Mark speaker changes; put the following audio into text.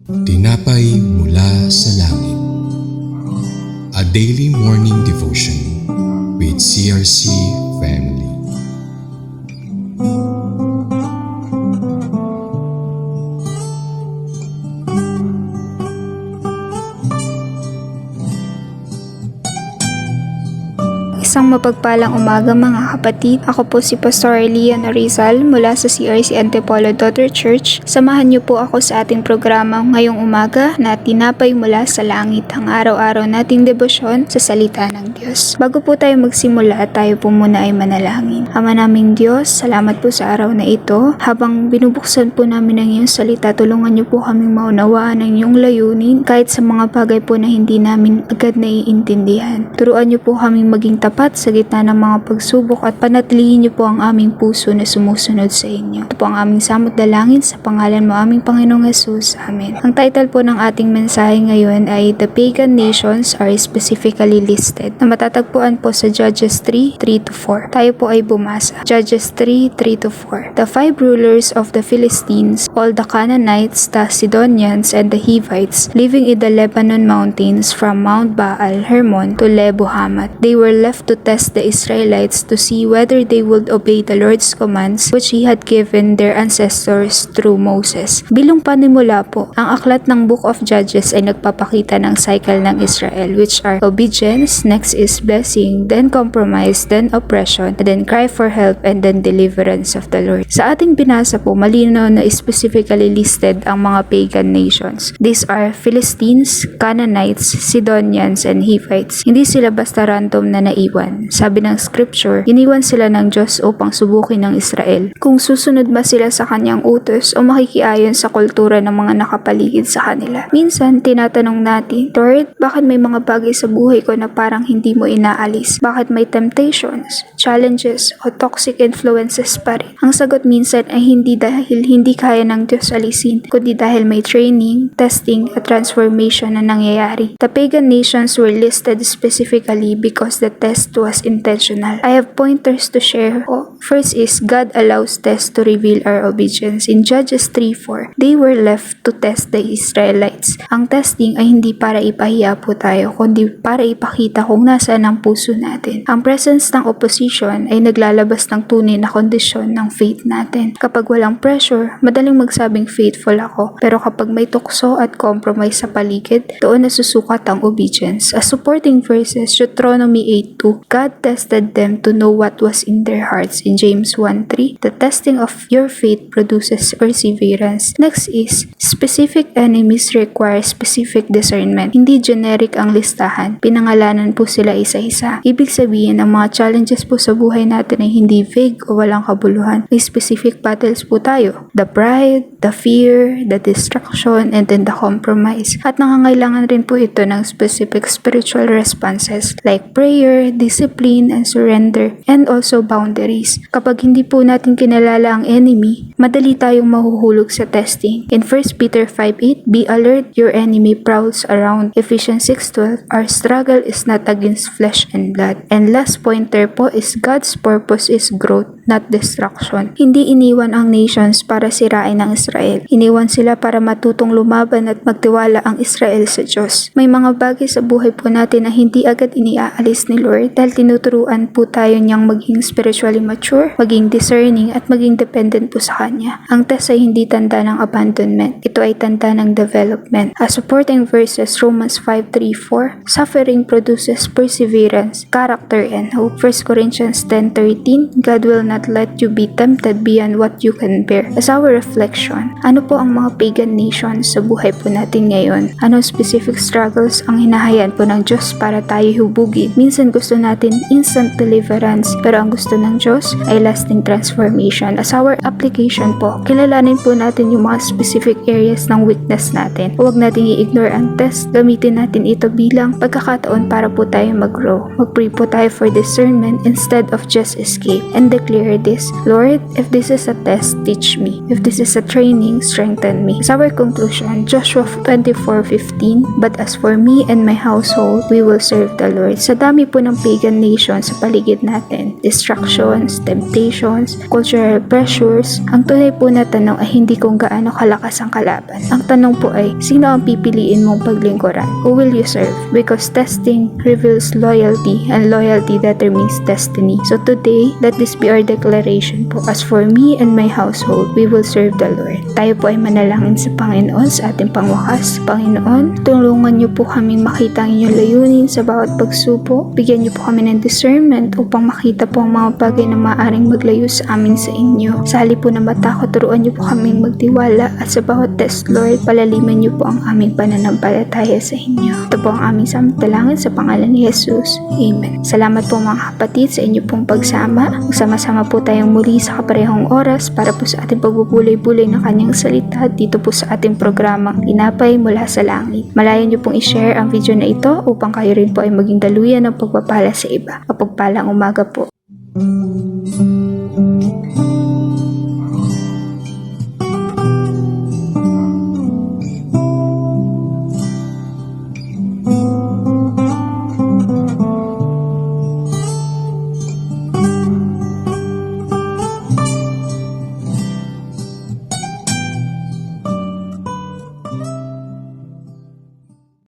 Speaker 1: Tinapay mula sa langit. A daily morning devotion with CRC Family.
Speaker 2: Isang mapagpalang umaga mga kapatid. Ako po si Pastor Elian Rizal mula sa CRC Antipolo Daughter Church. Samahan niyo po ako sa ating programa ngayong umaga na Tinapay mula sa langit, ang araw-araw nating debosyon sa salita ng Diyos. Bago po tayo magsimula, tayo po muna ay manalangin. Ama naming Diyos, salamat po sa araw na ito. Habang binubuksan po namin ang iyong salita, tulungan niyo po kaming maunawaan ang iyong layunin kahit sa mga bagay po na hindi namin agad naiintindihan. Turuan niyo po kaming maging tapat sa gitna ng mga pagsubok at panatilihin niyo po ang aming puso na sumusunod sa inyo. Ito po ang aming samot dalangin sa pangalan mo aming Panginoong Hesus. Amen. Ang title po ng ating mensahe ngayon ay The Pagan Nations Are Specifically Listed, na matatagpuan po sa Judges 3:3-4. Tayo po ay bumasa. Judges 3:3-4. The 5 rulers of the Philistines, all the Canaanites, the Sidonians, and the Hivites, living in the Lebanon mountains from Mount Baal Hermon to Lebo Hamath. They were left to test the Israelites to see whether they would obey the Lord's commands which He had given their ancestors through Moses. Bilang panimula po, ang aklat ng Book of Judges ay nagpapakita ng cycle ng Israel, which are obedience, next is blessing, then compromise, then oppression, and then cry for help, and then deliverance of the Lord. Sa ating binasa po, malinaw na specifically listed ang mga pagan nations. These are Philistines, Canaanites, Sidonians, and Hivites. Hindi sila basta random na naiwan. Sabi ng scripture, iniwan sila ng Diyos upang subukin ng Israel kung susunod ba sila sa kanyang utos o makikiayon sa kultura ng mga nakapaligid sa kanila. Minsan, tinatanong natin, Lord, bakit may mga bagay sa buhay ko na parang hindi mo inaalis? Bakit may temptations, challenges, o toxic influences pa rin? Ang sagot minsan ay hindi dahil hindi kaya ng Diyos alisin, kundi dahil may training, testing, at transformation na nangyayari. The pagan nations were listed specifically because the test was intentional. I have pointers to share. First is, God allows tests to reveal our obedience. In Judges 3:4, they were left to test the Israelites. Ang testing ay hindi para ipahiya po tayo, kundi para ipakita kung nasaan ang puso natin. Ang presence ng opposition ay naglalabas ng tunay na kondisyon ng faith natin. Kapag walang pressure, madaling magsabing faithful ako. Pero kapag may tukso at compromise sa paligid, doon nasusukat ang obedience. As supporting verses, Deuteronomy 8:2, God tested them to know what was in their hearts. In James 1:3, the testing of your faith produces perseverance. Next is, specific enemies require specific discernment. Hindi generic ang listahan. Pinangalanan po sila isa-isa. Ibig sabihin, ang mga challenges po sa buhay natin ay hindi vague o walang kabuluhan. May specific battles po tayo. The pride, the fear, the distraction, and then the compromise. At nangangailangan rin po ito ng specific spiritual responses like prayer, discipline, and surrender, and also boundaries. Kapag hindi po natin kinalala ang enemy, madali tayong mahuhulog sa testing. In 1 Peter 5:8, be alert, your enemy prowls around. Ephesians 6:12, our struggle is not against flesh and blood. And last pointer po is God's purpose is growth, not destruction. Hindi iniwan ang nations para sirain ang Israel. Iniwan sila para matutong lumaban at magtiwala ang Israel sa Diyos. May mga bagay sa buhay po natin na hindi agad iniaalis ni Lord dahil tinuturuan po tayo niyang maging spiritually mature, maging discerning, at maging dependent po sa Kanya. Ang test ay hindi tanda ng abandonment. Ito ay tanda ng development. As supporting verses, Romans 5:3-4, suffering produces perseverance, character, and hope. 1 Corinthians 10:13, God will not let you be tempted beyond what you can bear. As our reflection, ano po ang mga pagan nations sa buhay po natin ngayon? Anong specific struggles ang hinahayaan po ng Diyos para tayo hubugin? Minsan gusto natin instant deliverance, pero ang gusto ng Diyos ay lasting transformation. As our application po, kilalanin po natin yung mga specific areas ng weakness natin. Huwag natin i-ignore ang test, gamitin natin ito bilang pagkakataon para po tayo mag-grow. Mag-pray po tayo for discernment instead of just escape, and declare prayer this: Lord, if this is a test, teach me. If this is a training, strengthen me. As our conclusion, Joshua 24:15, but as for me and my household, we will serve the Lord. Sa dami po ng pagan nation sa paligid natin, distractions, temptations, cultural pressures, ang tunay po na tanong ay hindi kung gaano kalakas ang kalaban. Ang tanong po ay, sino ang pipiliin mong paglingkuran? Who will you serve? Because testing reveals loyalty and loyalty determines destiny. So today, let this be our declaration po. As for me and my household, we will serve the Lord. Tayo po ay manalangin sa Panginoon sa ating pangwakas. Panginoon, tulungan niyo po kaming makita ang inyong layunin sa bawat pagsubok. Bigyan niyo po kami ng discernment upang makita po ang mga bagay na maaaring maglayo sa amin sa inyo. Sa halip po na matakot, turuan niyo po kaming magtiwala at sa bawat test, Lord, palaliman niyo po ang aming pananampalataya sa inyo. Ito po ang aming samtalangin sa pangalan ni Jesus. Amen. Salamat po mga kapatid sa inyo pong pagsama. Magsama-sama po tayong muli sa kaparehong oras para po sa ating pagbubulay-bulay ng kanyang salita dito po sa ating programang Tinapay Mula sa Langit. Malayan niyo pong i-share ang video na ito upang kayo rin po ay maging daluyan ng pagpapala sa iba. Mapagpalang umaga po.